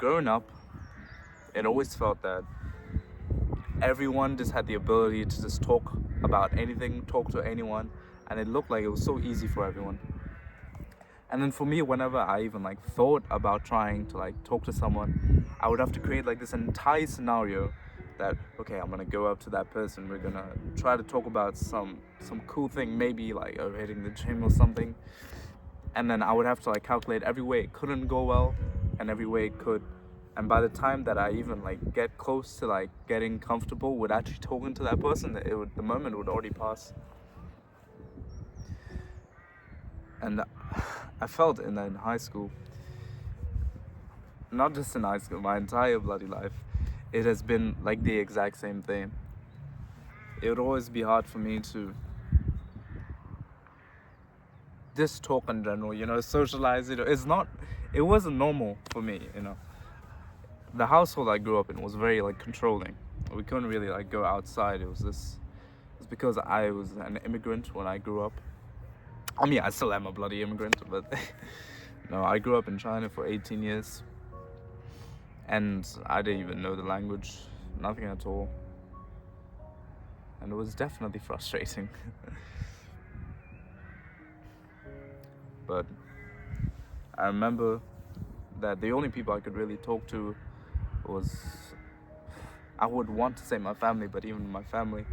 growing up, it always felt that everyone just had the ability to just talk about anything, talk to anyone, and it looked like it was so easy for everyone. And then for me, whenever I even like thought about trying to like talk to someone, I would have to create like this entire scenario that, okay, I'm gonna go up to that person, we're gonna try to talk about some cool thing, maybe like hitting the gym or something. And then I would have to like calculate every way it couldn't go well and every way it could. And by the time that I even like get close to like getting comfortable with actually talking to that person, the moment would already pass. And I felt in high school, not just in high school, my entire bloody life, it has been like the exact same thing. It would always be hard for me to just talk in general, socialize. It wasn't normal for me. The household I grew up in was very like controlling. We couldn't really like go outside. It's because I was an immigrant when I grew up. I mean, I still am a bloody immigrant, but no, I grew up in China for 18 years. And I didn't even know the language, nothing at all. And it was definitely frustrating. But I remember that the only people I could really talk to was, I would want to say my family, but even my family,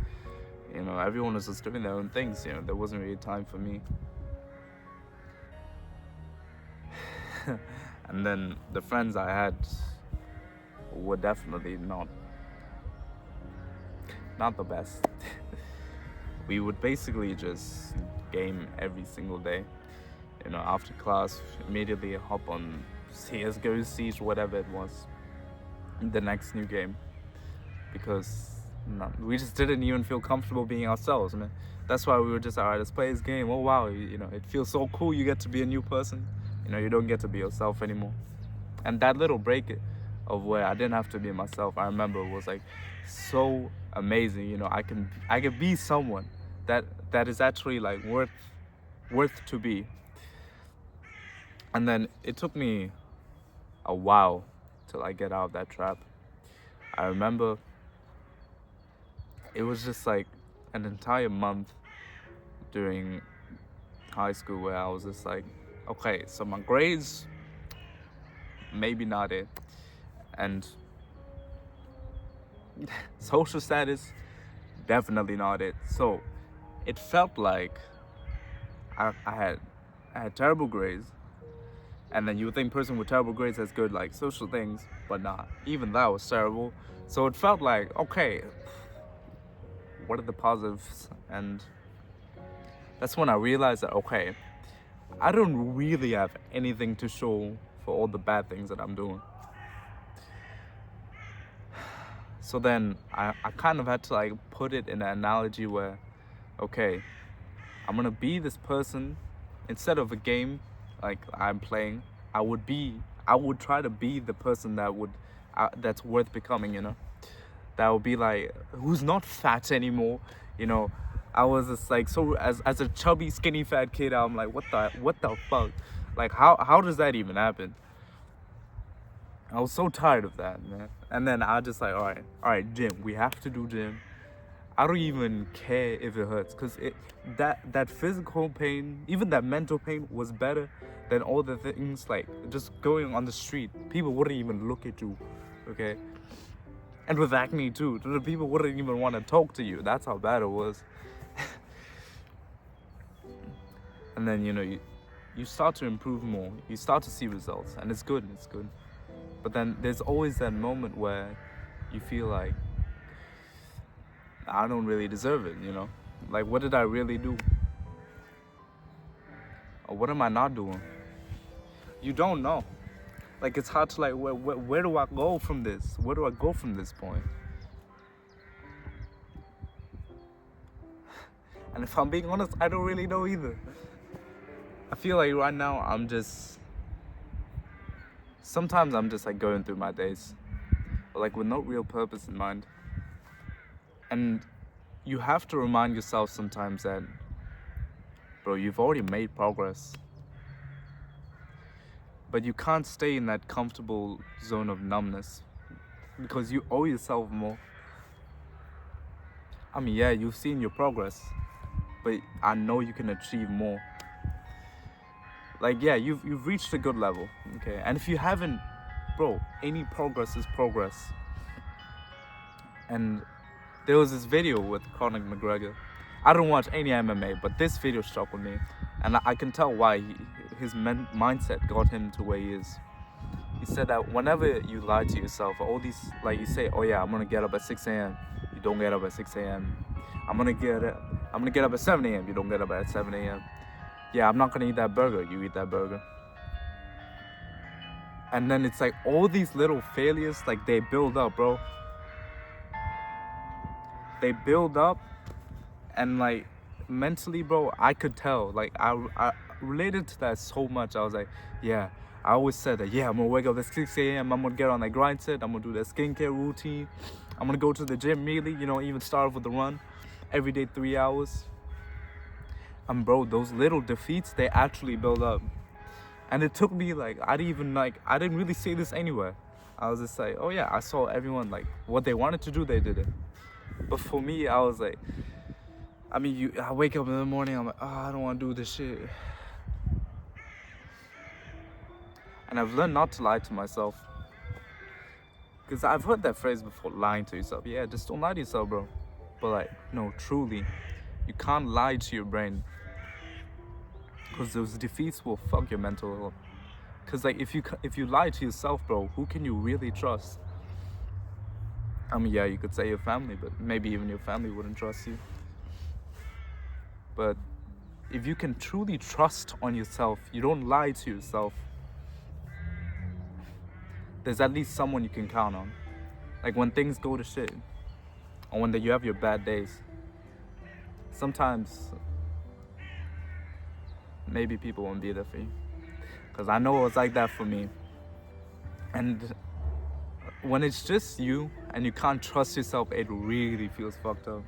everyone was just doing their own things, there wasn't really time for me. And then the friends I had were definitely not the best. We would basically just game every single day. After class, immediately hop on CSGO, Siege, whatever it was, the next new game. Because we just didn't even feel comfortable being ourselves, man. That's why we were just, alright, let's play this game. Oh wow, it feels so cool. You get to be a new person. You don't get to be yourself anymore. And that little break of where I didn't have to be myself, I remember was like so amazing. I can be someone that is actually like worth to be. And then it took me a while till I get out of that trap. I remember it was just like an entire month during high school where I was just like, okay, so my grades, maybe not it. And social status, definitely not it. So it felt like I had terrible grades. And then you would think person with terrible grades has good like social things, but nah, even that was terrible. So it felt like, okay, what are the positives? And that's when I realized that, okay, I don't really have anything to show for all the bad things that I'm doing. So then I kind of had to like put it in an analogy where, okay, I'm gonna be this person instead of a game like I'm playing. I would try to be the person that's worth becoming. That would be like, who's not fat anymore. I was just like, so as a chubby skinny fat kid, I'm like, what the fuck, like how does that even happen? I was so tired of that, man. And then I just like, all right, gym, we have to do gym. I don't even care if it hurts, because that physical pain, even that mental pain, was better than all the things like just going on the street. People wouldn't even look at you, okay? And with acne too, the people wouldn't even want to talk to you. That's how bad it was. And then you start to improve more. You start to see results, and it's good. But then there's always that moment where you feel like, I don't really deserve it, Like, what did I really do? Or what am I not doing? You don't know. Like, it's hard to like, where do I go from this? Where do I go from this point? And if I'm being honest, I don't really know either. I feel like right now sometimes I'm just like going through my days, but like with no real purpose in mind. And you have to remind yourself sometimes that, bro, you've already made progress. But you can't stay in that comfortable zone of numbness because you owe yourself more. I mean, yeah, you've seen your progress, but I know you can achieve more. Like, yeah, you've reached a good level, okay? And if you haven't, bro, any progress is progress. And there was this video with Conor McGregor. I don't watch any MMA, but this video struck with me, and I can tell why his mindset got him to where he is. He said that whenever you lie to yourself, all these, like you say, oh yeah, I'm gonna get up at 6 a.m. You don't get up at 6 a.m. I'm gonna get up at 7 a.m. You don't get up at 7 a.m. Yeah, I'm not gonna eat that burger. You eat that burger. And then it's like all these little failures, like they build up, bro. They build up, and like mentally, bro, I could tell. Like I related to that so much. I was like, yeah, I always said that, yeah, I'm gonna wake up at 6 a.m. I'm gonna get on that grind set. I'm gonna do that skincare routine. I'm gonna go to the gym immediately, even start off with a run every day, 3 hours. And bro, those little defeats, they actually build up. And it took me like, I didn't really say this anywhere. I was just like, oh yeah, I saw everyone, like, what they wanted to do, they did it. But for me, I was like, I wake up in the morning, I'm like, oh, I don't want to do this shit. And I've learned not to lie to myself. Because I've heard that phrase before, lying to yourself. Yeah, just don't lie to yourself, bro. But like, no, truly, you can't lie to your brain. Because those defeats will fuck your mental health. Because like, if you lie to yourself, bro, who can you really trust? I mean, yeah, you could say your family, but maybe even your family wouldn't trust you. But if you can truly trust on yourself, you don't lie to yourself, there's at least someone you can count on. Like when things go to shit, or when you have your bad days, sometimes maybe people won't be there for you. Because I know it was like that for me. And when it's just you and you can't trust yourself, it really feels fucked up.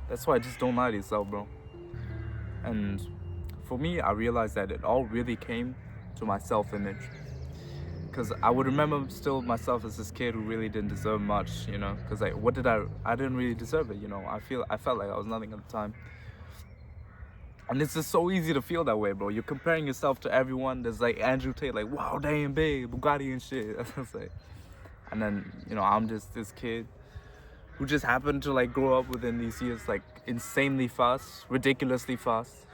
That's why I just don't lie to yourself, bro. And for me, I realized that it all really came to my self-image. Because I would remember still myself as this kid who really didn't deserve much, Because like, I didn't really deserve it, I felt like I was nothing at the time. And it's just so easy to feel that way, bro. You're comparing yourself to everyone. There's like Andrew Tate, like, wow, damn big, Bugatti and shit. And then, I'm just this kid who just happened to like grow up within these years, like insanely fast, ridiculously fast.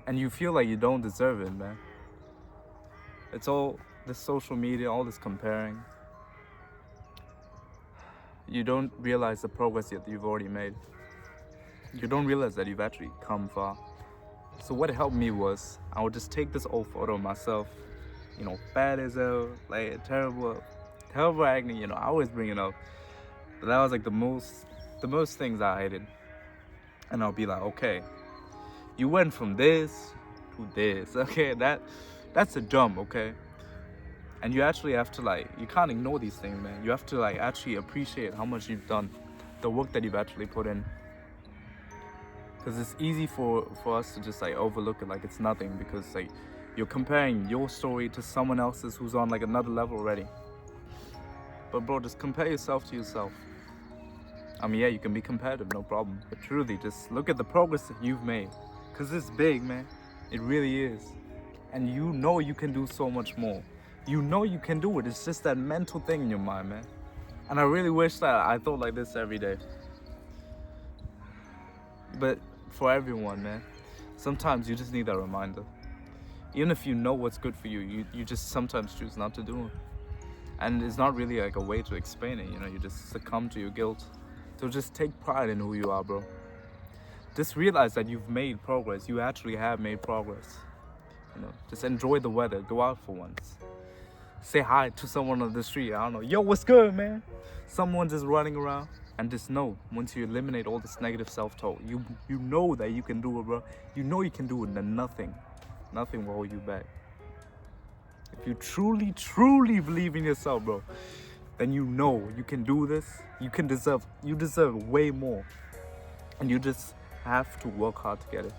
And you feel like you don't deserve it, man. It's all this social media, all this comparing. You don't realize the progress that you've already made. You don't realize that you've actually come far. So what helped me was, I would just take this old photo of myself, fat as hell, like terrible acne, I always bring it up. But that was like the most things I hated. And I'll be like, okay, you went from this to this, okay? That's a jump, okay? And you actually have to you can't ignore these things, man. You have to actually appreciate how much you've done, the work that you've actually put in. Because it's easy for us to just overlook it like it's nothing, because you're comparing your story to someone else's who's on another level already. But bro, just compare yourself to yourself. I mean, yeah, you can be competitive, no problem. But truly, just look at the progress that you've made. Because it's big, man. It really is. And you can do so much more. You can do it. It's just that mental thing in your mind, man. And I really wish that I thought like this every day. But for everyone, man, sometimes you just need that reminder. Even if you know what's good for you, you just sometimes choose not to do it. And it's not really a way to explain it, you just succumb to your guilt. So just take pride in who you are, bro. Just realize that you've made progress. You actually have made progress. Just enjoy the weather. Go out for once. Say hi to someone on the street. I don't know. Yo, what's good, man? Someone just running around. And just know, once you eliminate all this negative self-talk, you know that you can do it, bro. You know you can do it, and nothing will hold you back. If you truly, truly believe in yourself, bro, then you know you can do this. You deserve way more. And you just have to work hard to get it.